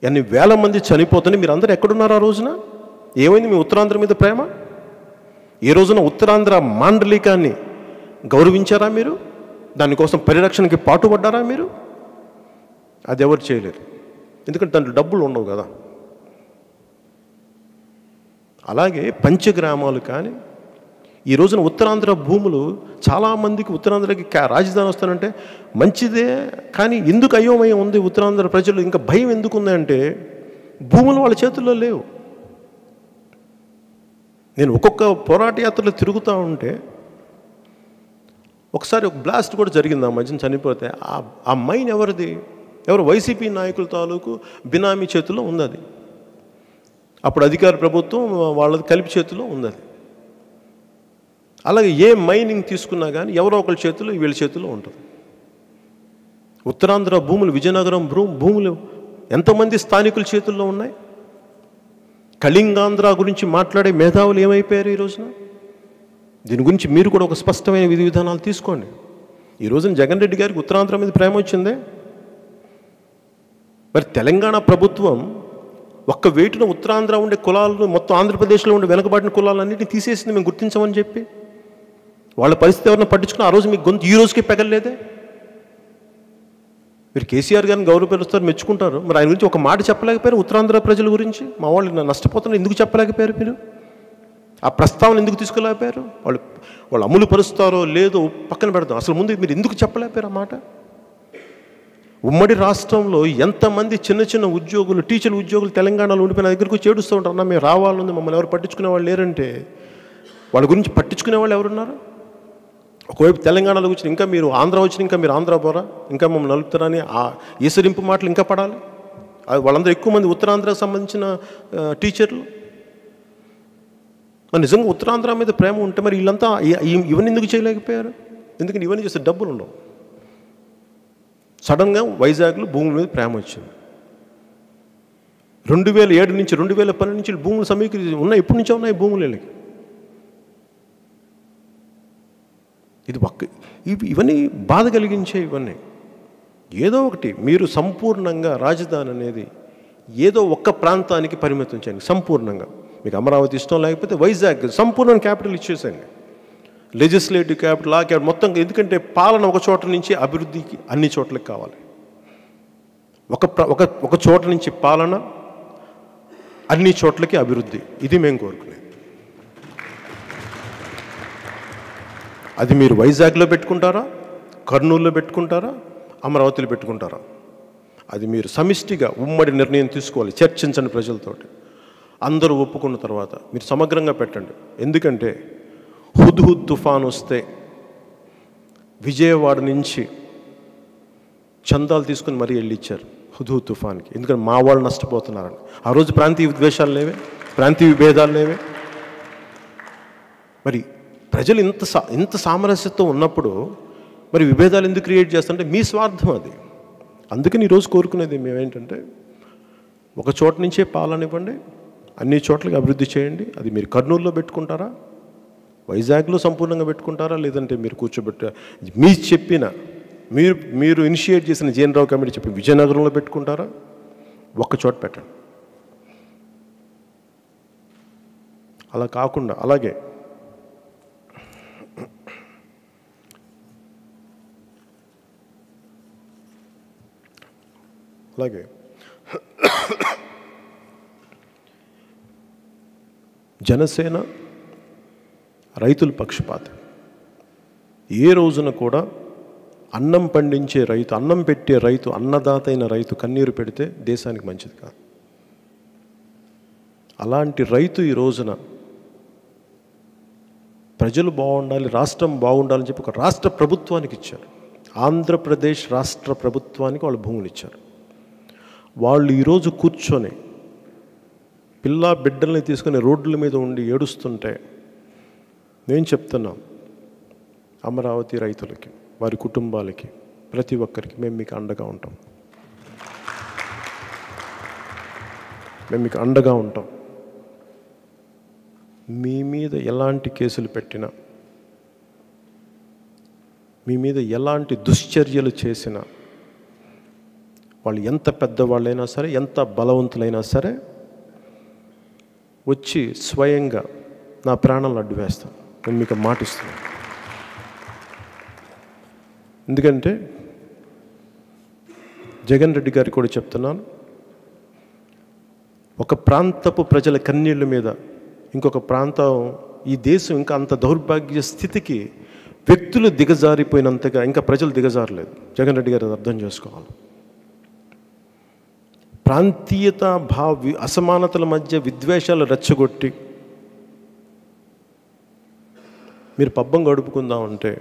ఎన్ని వేల మంది చనిపోతుంటే మీరు అందరూ ఎక్కడున్నారు? ఆ రోజున ఏమైంది మీ ఉత్తరాంధ్ర మీద ప్రేమ? ఈ రోజున ఉత్తరాంధ్ర మాండలికాన్ని గౌరవించారా మీరు? దానికోసం పరిరక్షణకి పాటుపడ్డారా మీరు? అది ఎవరు చేయలేరు, ఎందుకంటే దాంట్లో డబ్బులు ఉండవు కదా. అలాగే పంచగ్రామాలు కానీ ఈ రోజున ఉత్తరాంధ్ర భూములు చాలామందికి ఉత్తరాంధ్రకి రాజధాని వస్తానంటే మంచిదే, కానీ ఎందుకు అయోమయం ఉంది ఉత్తరాంధ్ర ప్రజలు? ఇంకా భయం ఎందుకు ఉందంటే భూములు వాళ్ళ చేతుల్లో లేవు. నేను ఒక్కొక్క పోరాట యాత్రలో తిరుగుతూ ఉంటే ఒకసారి ఒక బ్లాస్ట్ కూడా జరిగింది, ఆ మధ్యన చనిపోతే. ఆ మైన్ ఎవరిది? ఎవరు? వైసీపీ నాయకుల తాలూకు బినామీ చేతిలో ఉంది అది. అప్పుడు అధికార ప్రభుత్వం వాళ్ళది కలిపి చేతిలో ఉంది అది. అలాగే ఏ మైనింగ్ తీసుకున్నా కానీ ఎవరో ఒకరి చేతిలో వీళ్ళ చేతిలో ఉంటుంది. ఉత్తరాంధ్ర భూములు, విజయనగరం భూములు ఎంతమంది స్థానికుల చేతుల్లో ఉన్నాయి? కళింగాంధ్ర గురించి మాట్లాడే మేధావులు ఏమైపోయారు ఈ రోజున? దీని గురించి మీరు కూడా ఒక స్పష్టమైన విధి విధానాలు తీసుకోండి. ఈ రోజున జగన్ రెడ్డి గారికి ఉత్తరాంధ్ర మీద ప్రేమ వచ్చిందే, మరి తెలంగాణ ప్రభుత్వం ఒక్క వేటున ఉత్తరాంధ్ర ఉండే కులాలను మొత్తం ఆంధ్రప్రదేశ్లో ఉండే వెనకబడిన కులాలన్నింటినీ తీసేసింది మేము గుర్తించమని చెప్పి. వాళ్ళ పరిస్థితి ఎవరైనా పట్టించుకుని ఆ రోజు మీకు గొంతు ఈ రోజుకి పెగలేదే. మీరు కేసీఆర్ గారిని గౌరవపరుస్తారు, మెచ్చుకుంటారు, మరి ఆయన గురించి ఒక మాట చెప్పలేకపోయారు? ఉత్తరాంధ్ర ప్రజల గురించి మా వాళ్ళు నష్టపోతున్నారు ఎందుకు చెప్పలేకపోయారు మీరు? ఆ ప్రస్తావన ఎందుకు తీసుకెళ్ళలేకపోయారు? వాళ్ళు అమలు పరుస్తారో లేదో పక్కన పెడతాం, అసలు ముందు మీరు ఎందుకు చెప్పలేకపోయారు ఆ మాట? ఉమ్మడి రాష్ట్రంలో ఎంతమంది చిన్న చిన్న ఉద్యోగులు, టీచర్ ఉద్యోగులు తెలంగాణలో ఉండిపోయిన దగ్గరకు చేడుస్తూ ఉంటారు, అన్న మేము రావాలని, మమ్మల్ని ఎవరు పట్టించుకునే వాళ్ళు లేరంటే వాళ్ళ గురించి పట్టించుకునే వాళ్ళు ఎవరున్నారు? ఒకవైపు తెలంగాణలో వచ్చిన ఇంకా మీరు ఆంధ్ర వచ్చిన ఇంకా మీరు ఆంధ్ర పోరా, ఇంకా మమ్మల్ని నలుపుతారని ఆ ఈసరింపు మాటలు ఇంకా పడాలి. వాళ్ళందరూ ఎక్కువ మంది ఉత్తరాంధ్రకు సంబంధించిన టీచర్లు. మరి నిజంగా ఉత్తరాంధ్ర మీద ప్రేమ ఉంటే మరి వీళ్ళంతా ఇవన్నీ ఎందుకు చేయలేకపోయారు? ఎందుకంటే ఇవన్నీ చేస్తే డబ్బులు ఉండవు. సడన్గా వైజాగ్లో భూముల మీద ప్రేమ వచ్చింది. 2007 నుంచి 2012 నుంచి భూములు సమీకరించి ఉన్నాయి. ఎప్పటి నుంచో ఉన్నాయి భూములు వీళ్ళకి. ఇవన్నీ బాధ కలిగించే. ఇవన్నీ ఏదో ఒకటి మీరు సంపూర్ణంగా రాజధాని అనేది ఏదో ఒక్క ప్రాంతానికి పరిమితం చేయండి సంపూర్ణంగా. మీకు అమరావతి ఇష్టం లేకపోతే వైజాగ్ సంపూర్ణ క్యాపిటల్ ఇచ్చేసేయండి. లెజిస్లేటివ్ క్యాపిటల్, లా క్యాపిటల్ మొత్తం. ఎందుకంటే పాలన ఒక చోట నుంచి అభివృద్ధికి అన్ని చోట్లకి కావాలి. ఒక చోట నుంచి పాలన అన్ని చోట్లకి అభివృద్ధి. ఇది మేము కోరుకునేది. అది మీరు వైజాగ్లో పెట్టుకుంటారా, కర్నూలులో పెట్టుకుంటారా, అమరావతిలో పెట్టుకుంటారా, అది మీరు సమిష్టిగా ఉమ్మడి నిర్ణయం తీసుకోవాలి. చర్చించండి ప్రజలతోటి. అందరూ ఒప్పుకున్న తర్వాత మీరు సమగ్రంగా పెట్టండి. ఎందుకంటే హుద్హుద్ తుఫాన్ వస్తే విజయవాడ నుంచి చందాలు తీసుకుని మరీ వెళ్ళిచ్చారు హుద్హుద్ తుఫాన్కి. ఎందుకంటే మా వాళ్ళు నష్టపోతున్నారని. ఆ రోజు ప్రాంతీయ విద్వేషాలు లేవే, ప్రాంతీయ విభేదాలు లేవే. మరి ప్రజలు ఇంత సామరస్యతో ఉన్నప్పుడు మరి విభేదాలు ఎందుకు క్రియేట్ చేస్తుంటే మీ స్వార్థం అది. అందుకని ఈరోజు కోరుకునేది మేమేంటంటే ఒక చోట నుంచే పాలన ఇవ్వండి, అన్ని చోట్లకి అభివృద్ధి చేయండి. అది మీరు కర్నూలులో పెట్టుకుంటారా, వైజాగ్లో సంపూర్ణంగా పెట్టుకుంటారా, లేదంటే మీరు మీ చెప్పిన మీరు ఇనిషియేట్ చేసిన జీఎన్ రావు కమిటీ చెప్పి విజయనగరంలో పెట్టుకుంటారా, ఒక్క చోట పెట్టండి. అలా కాకుండా అలాగే జనసేన రైతుల పక్షపాతం. ఏ రోజున కూడా అన్నం పండించే రైతు, అన్నం పెట్టే రైతు, అన్నదాత అయిన రైతు కన్నీరు పెడితే దేశానికి మంచిది కాదు. అలాంటి రైతు ఈ రోజున ప్రజలు బాగుండాలి, రాష్ట్రం బాగుండాలని చెప్పి ఒక రాష్ట్ర ప్రభుత్వానికి ఇచ్చారు. ఆంధ్రప్రదేశ్ రాష్ట్ర ప్రభుత్వానికి వాళ్ళు భూములు ఇచ్చారు. వాళ్ళు ఈరోజు కూర్చొని పిల్ల బిడ్డల్ని తీసుకుని రోడ్ల మీద ఉండి ఏడుస్తుంటే నేను చెప్తున్నాం, అమరావతి రైతులకి, వారి కుటుంబాలకి, ప్రతి ఒక్కరికి మేము మీకు అండగా ఉంటాం. మేము మీకు అండగా ఉంటాం. మీ మీద ఎలాంటి కేసులు పెట్టినా, మీ మీద ఎలాంటి దుశ్చర్యలు చేసినా, వాళ్ళు ఎంత పెద్దవాళ్ళైనా సరే, ఎంత బలవంతులైనా సరే వచ్చి స్వయంగా నా ప్రాణాలను అడ్డు వేస్తాను. నేను మీకు మాటిస్తున్నాను. ఎందుకంటే జగన్ రెడ్డి గారికి కూడా చెప్తున్నాను, ఒక ప్రాంతపు ప్రజల కన్నీళ్ళ మీద ఇంకొక ప్రాంతం, ఈ దేశం ఇంకా అంత దౌర్భాగ్య స్థితికి వ్యక్తులు దిగజారిపోయినంతగా ఇంకా ప్రజలు దిగజారలేదు. జగన్ రెడ్డి గారు అర్థం చేసుకోవాలి. ప్రాంతీయత అసమానతల మధ్య విద్వేషాలు రెచ్చగొట్టి మీరు పబ్బం గడుపుకుందామంటే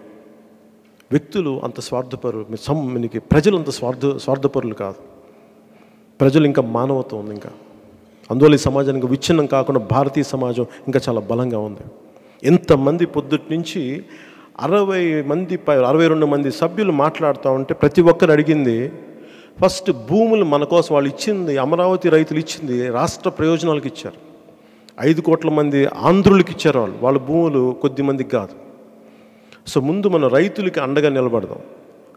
వ్యక్తులు అంత స్వార్థపరులు, ప్రజలు అంత స్వార్థపరులు కాదు. ప్రజలు ఇంకా మానవత్వం ఉంది. ఇంకా అందువల్ల ఈ సమాజానికి విచ్ఛిన్నం కాకుండా భారతీయ సమాజం ఇంకా చాలా బలంగా ఉంది. ఎంతమంది పొద్దుటి నుంచి 62 మంది సభ్యులు మాట్లాడుతూ ఉంటే ప్రతి ఒక్కరు అడిగింది ఫస్ట్ భూములు మన కోసం వాళ్ళు ఇచ్చింది, అమరావతి రైతులు ఇచ్చింది రాష్ట్ర ప్రయోజనాలకు ఇచ్చారు. 5 కోట్ల మంది ఆంధ్రులకు ఇచ్చారు. వాళ్ళ భూములు కొద్ది మందికి కాదు. సో ముందు మన రైతులకి అండగా నిలబడదాం.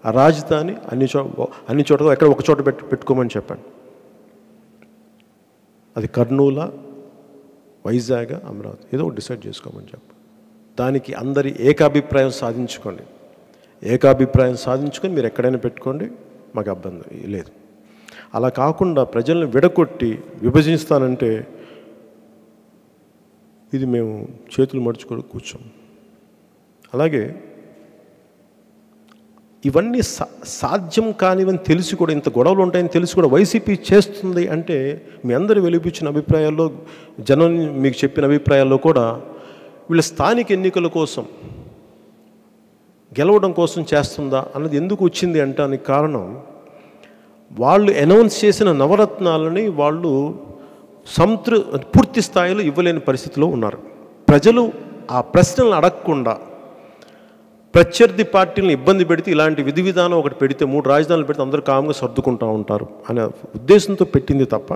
ఆ రాజధాని అన్ని చోట ఎక్కడ ఒక చోట పెట్టుకోమని చెప్పండి. అది కర్నూలు, వైజాగ్, అమరావతి ఏదో డిసైడ్ చేసుకోమని చెప్పండి. దానికి అందరి ఏకాభిప్రాయం సాధించుకోండి. ఏకాభిప్రాయం సాధించుకొని మీరు ఎక్కడైనా పెట్టుకోండి, మాకు ఇబ్బంది లేదు. అలా కాకుండా ప్రజల్ని విడగొట్టి విభజిస్తానంటే ఇది మేము చేతులు మడుచుకొని కూర్చోం. అలాగే ఇవన్నీ సాధ్యం కానివని తెలిసి కూడా, ఇంత గొడవలు ఉంటాయని తెలిసి కూడా వైసీపీ చేస్తుంది అంటే మీ అందరూ వెలిపించిన అభిప్రాయాల్లో, జనం మీకు చెప్పిన అభిప్రాయాల్లో కూడా వీళ్ళ స్థానిక ఎన్నికల కోసం గెలవడం కోసం చేస్తుందా అన్నది ఎందుకు వచ్చింది అంటానికి కారణం, వాళ్ళు అనౌన్స్ చేసిన నవరత్నాలని వాళ్ళు పూర్తి స్థాయిలో ఇవ్వలేని పరిస్థితిలో ఉన్నారు. ప్రజలు ఆ ప్రశ్నలను అడగకుండా ప్రత్యర్థి పార్టీలను ఇబ్బంది పెడితే ఇలాంటి విధి విధానం ఒకటి పెడితే 3 రాజధానులు పెడితే అందరూ కామ్గా సర్దుకుంటూ ఉంటారు అనే ఉద్దేశంతో పెట్టింది తప్ప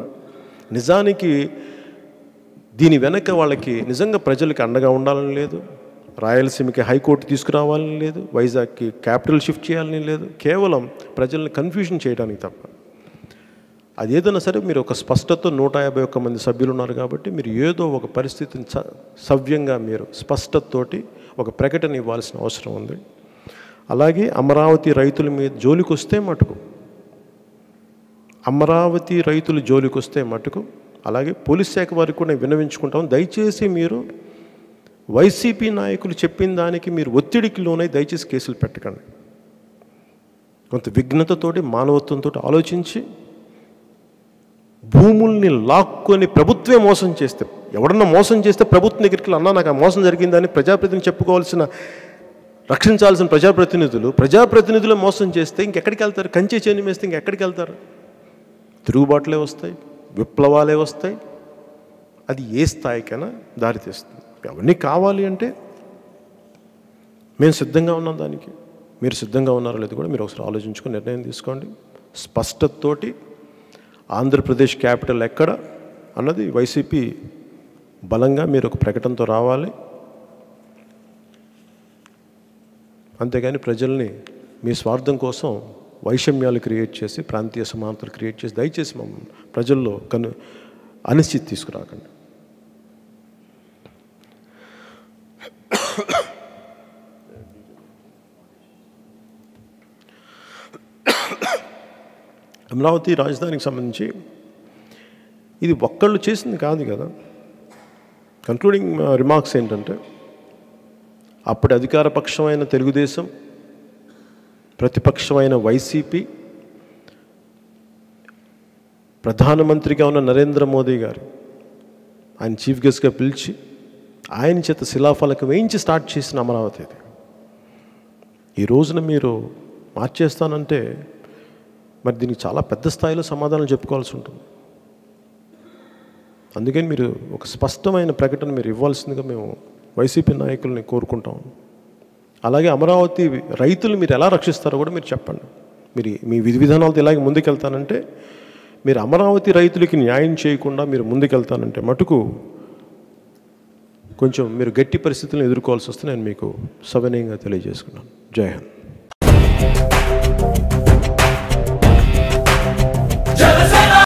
నిజానికి దీని వెనక వాళ్ళకి నిజంగా ప్రజలకి అండగా ఉండాలని లేదు, రాయలసీమకి హైకోర్టు తీసుకురావాలని లేదు, వైజాగ్కి క్యాపిటల్ షిఫ్ట్ చేయాలని లేదు, కేవలం ప్రజల్ని కన్ఫ్యూజన్ చేయడానికి తప్ప. అది ఏదైనా సరే మీరు ఒక స్పష్టత 151 మంది సభ్యులు ఉన్నారు కాబట్టి మీరు ఏదో ఒక పరిస్థితిని సవ్యంగా మీరు స్పష్టతతోటి ఒక ప్రకటన ఇవ్వాల్సిన అవసరం ఉంది. అలాగే అమరావతి రైతుల మీద జోలికి వస్తే మటుకు, అమరావతి రైతులు జోలికి వస్తే మటుకు, అలాగే పోలీస్ శాఖ వారికి కూడా విన్నవించుకుంటాం, దయచేసి మీరు వైసీపీ నాయకులు చెప్పిన దానికి మీరు ఒత్తిడికి లోనై దయచేసి కేసులు పెట్టకండి. కొంత విఘ్నతతోటి మానవత్వంతో ఆలోచించి భూముల్ని లాక్కొని ప్రభుత్వమే మోసం చేస్తే, ఎవడన్నా మోసం చేస్తే ప్రభుత్వం దగ్గరికి అన్నా నాకు ఆ మోసం జరిగిందని ప్రజాప్రతినిధి చెప్పుకోవాల్సిన, రక్షించాల్సిన ప్రజాప్రతినిధులు మోసం చేస్తే ఇంకెక్కడికి వెళ్తారు? కంచె చేని వేస్తే ఇంకెక్కడికి వెళ్తారు? తిరుగుబాట్లే వస్తాయి, విప్లవాలే వస్తాయి. అది ఏ స్థాయికైనా దారితీస్తుంది. అవన్నీ కావాలి అంటే మేము సిద్ధంగా ఉన్నాం. దానికి మీరు సిద్ధంగా ఉన్నారో లేదు కూడా మీరు ఒకసారి ఆలోచించుకొని నిర్ణయం తీసుకోండి. స్పష్టతతోటి ఆంధ్రప్రదేశ్ క్యాపిటల్ ఎక్కడ అన్నది వైసీపీ బలంగా మీరు ఒక ప్రకటనతో రావాలి. అంతేగాని ప్రజల్ని మీ స్వార్థం కోసం వైషమ్యాలు క్రియేట్ చేసి, ప్రాంతీయ సమానతలు క్రియేట్ చేసి దయచేసి మమ్మల్ని ప్రజల్లో అనిశ్చితి తీసుకురాకండి. అమరావతి రాజధానికి సంబంధించి ఇది ఒక్కళ్ళు చేసింది కాదు కదా. కన్క్లూడింగ్ రిమార్క్స్ ఏంటంటే, అప్పటి అధికార పక్షమైన తెలుగుదేశం, ప్రతిపక్షమైన వైసీపీ, ప్రధానమంత్రిగా ఉన్న నరేంద్ర మోదీ గారు ఆయన చీఫ్ గెస్ట్గా పిలిచి ఆయన చేత శిలాఫలకం వేయించి స్టార్ట్ చేసిన అమరావతి ఇది. ఈ రోజున మీరు మార్చేస్తానంటే మరి దీనికి చాలా పెద్ద స్థాయిలో సమాధానం చెప్పుకోవాల్సి ఉంటుంది. అందుకని మీరు ఒక స్పష్టమైన ప్రకటన మీరు ఇవ్వాల్సిందిగా మేము వైసీపీ నాయకుల్ని కోరుకుంటాం. అలాగే అమరావతి రైతులు మీరు ఎలా రక్షిస్తారో కూడా మీరు చెప్పండి. మీరు మీ విధి విధానాలతో ఇలాగే ముందుకెళ్తానంటే, మీరు అమరావతి రైతులకి న్యాయం చేయకుండా మీరు ముందుకెళ్తానంటే మటుకు కొంచెం మీరు గట్టి పరిస్థితులను ఎదుర్కోవాల్సి వస్తే నేను మీకు సవినయంగా తెలియజేసుకున్నాను. జై హింద్.